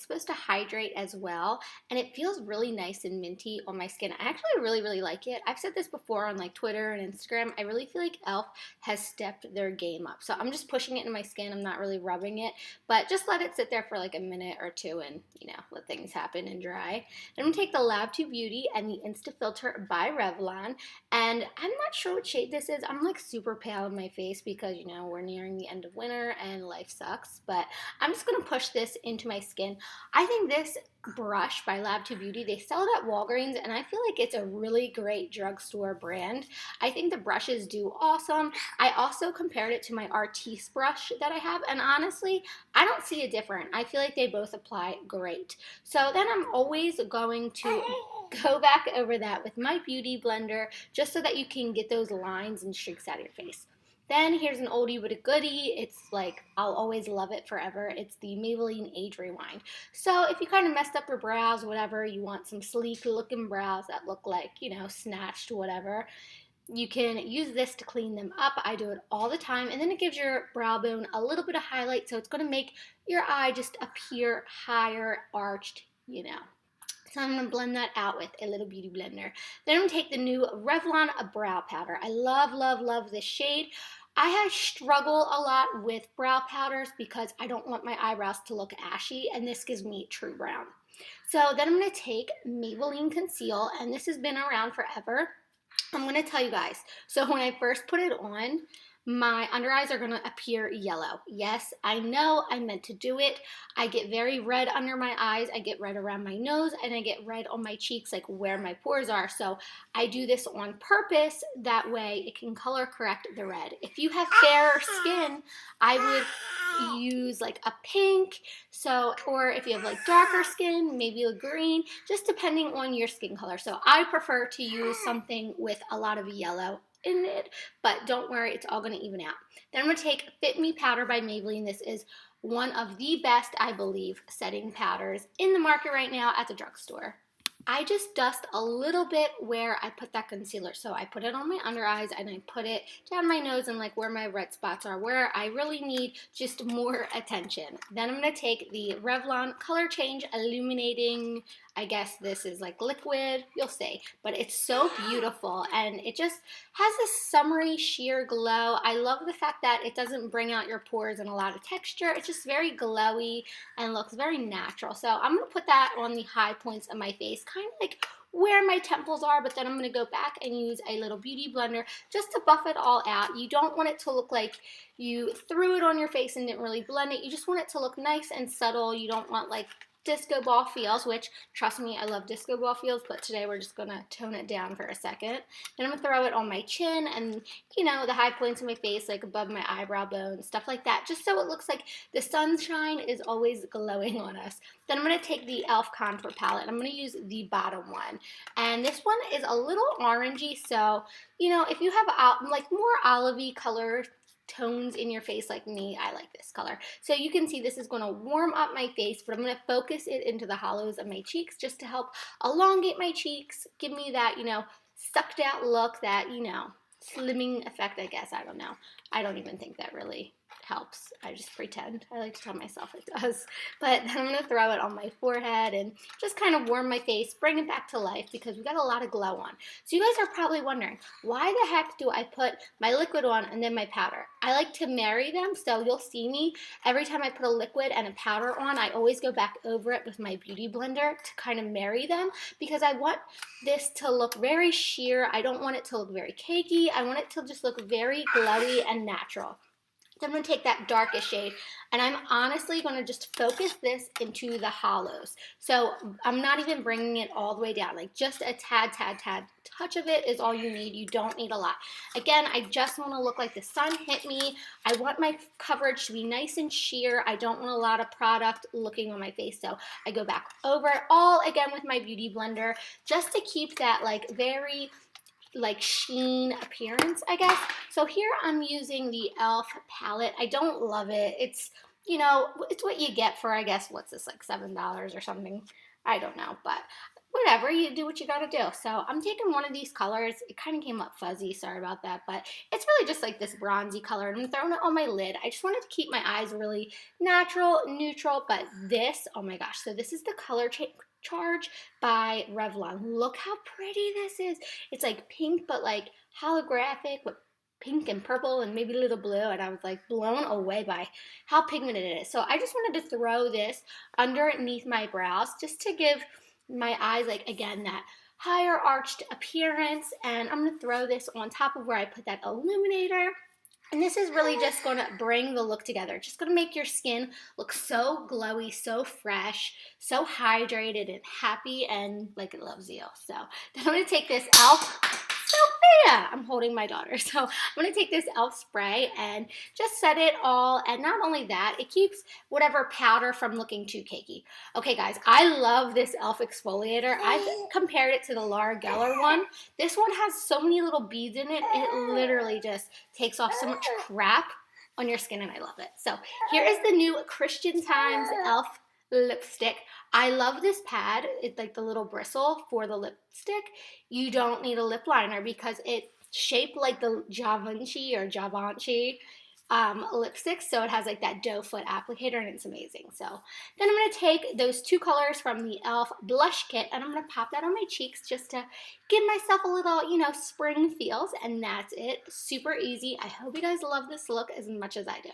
it's supposed to hydrate as well, and it feels really nice and minty on my skin. I actually really like it. I've said this before on like Twitter and Instagram. I really feel like e.l.f. has stepped their game up. So I'm just pushing it in my skin. I'm not really rubbing it, but just let it sit there for like a minute or two and, let things happen and dry. Then I'm going to take the Lab 2 Beauty and the Insta Filter by Revlon, and I'm not sure what shade this is. I'm like super pale in my face because, we're nearing the end of winter and life sucks, but I'm just going to push this into my skin. I think this brush by Lab 2 Beauty, they sell it at Walgreens, and I feel like it's a really great drugstore brand. I think the brushes do awesome. I also compared it to my Artiste brush that I have, and honestly, I don't see a difference. I feel like they both apply great. So then I'm always going to go back over that with my Beauty Blender just so that you can get those lines and streaks out of your face. Then here's an oldie but a goodie. It's like, I'll always love it forever. It's the Maybelline Age Rewind. So if you kind of messed up your brows, whatever, you want some sleek looking brows that look like, snatched, whatever, you can use this to clean them up. I do it all the time, and then it gives your brow bone a little bit of highlight, so it's going to make your eye just appear higher, arched, So I'm going to blend that out with a little beauty blender. Then I'm going to take the new Revlon Brow Powder. I love this shade. I struggle a lot with brow powders because I don't want my eyebrows to look ashy, and this gives me true brown. So then I'm going to take Maybelline Conceal, and this has been around forever. I'm going to tell you guys, so when I first put it on, my under eyes are going to appear yellow. Yes, I know I meant to do it. I get very red under my eyes, I get red around my nose, and I get red on my cheeks, like where my pores are. So I do this on purpose. That way it can color correct the red. If you have fairer skin, I would use like a pink, or if you have like darker skin, maybe a green, just depending on your skin color. So I prefer to use something with a lot of yellow in it, but don't worry, it's all going to even out. Then I'm going to take Fit Me Powder by Maybelline. This is one of the best, I believe, setting powders in the market right now at the drugstore. I just dust a little bit where I put that concealer. So I put it on my under eyes, and I put it down my nose and like where my red spots are, where I really need just more attention. Then I'm going to take the Revlon Color Change Illuminating, I guess this is like liquid, you'll see, but it's so beautiful, and it just has this summery sheer glow. I love the fact that it doesn't bring out your pores and a lot of texture. It's just very glowy and looks very natural. So I'm going to put that on the high points of my face, kind of like where my temples are, but then I'm going to go back and use a little beauty blender just to buff it all out. You don't want it to look like you threw it on your face and didn't really blend it. You just want it to look nice and subtle. You don't want like disco ball feels, which, trust me, I love disco ball feels, but today we're just going to tone it down for a second. Then I'm going to throw it on my chin and, the high points of my face, like above my eyebrow bone, stuff like that, just so it looks like the sunshine is always glowing on us. Then I'm going to take the e.l.f. Contour Palette. I'm going to use the bottom one, and this one is a little orangey, so, if you have like more olivey color tones in your face like me, I like this color. So you can see this is going to warm up my face, but I'm going to focus it into the hollows of my cheeks just to help elongate my cheeks, give me that, sucked out look, that, slimming effect, I guess. I don't know. I don't even think that really helps. I just pretend. I like to tell myself it does. But then I'm going to throw it on my forehead and just kind of warm my face, bring it back to life, because we got a lot of glow on. So you guys are probably wondering, why the heck do I put my liquid on and then my powder? I like to marry them, so you'll see me every time I put a liquid and a powder on, I always go back over it with my beauty blender to kind of marry them, because I want this to look very sheer. I don't want it to look very cakey. I want it to just look very glowy and natural. Then I'm going to take that darkest shade, and I'm honestly going to just focus this into the hollows. So I'm not even bringing it all the way down. Like just a tad touch of it is all you need. You don't need a lot. Again, I just want to look like the sun hit me. I want my coverage to be nice and sheer. I don't want a lot of product looking on my face. So I go back over it all again with my beauty blender just to keep that like very like sheen appearance, I guess. So here I'm using the e.l.f. palette. I don't love it. It's, it's what you get for, I guess, what's this, like $7 or something? I don't know, but whatever, you do what you gotta do. So I'm taking one of these colors. It kind of came up fuzzy, sorry about that, but it's really just like this bronzy color, and I'm throwing it on my lid. I just wanted to keep my eyes really natural, neutral, but this, oh my gosh, so this is the color charge by Revlon. Look how pretty this is. It's like pink, but like holographic with pink and purple and maybe a little blue, and I was like blown away by how pigmented it is. So I just wanted to throw this underneath my brows just to give my eyes, like, again, that higher arched appearance. And I'm going to throw this on top of where I put that illuminator. And this is really just going to bring the look together. Just going to make your skin look so glowy, so fresh, so hydrated and happy, and like it loves you. So then I'm going to take this Sophia, I'm holding my daughter. So I'm going to take this e.l.f. spray and just set it all. And not only that, it keeps whatever powder from looking too cakey. Okay, guys, I love this e.l.f. exfoliator. I've compared it to the Laura Geller one. This one has so many little beads in it. It literally just takes off so much crap on your skin, and I love it. So here is the new Christian Times e.l.f. lipstick. I love this pad. It's like the little bristle for the lipstick. You don't need a lip liner because it's shaped like the Givenchy or Givenchy lipstick, so it has like that doe foot applicator, and it's amazing. So then I'm going to take those two colors from the e.l.f. blush kit, and I'm going to pop that on my cheeks just to give myself a little, spring feels, and that's it. Super easy. I hope you guys love this look as much as I do.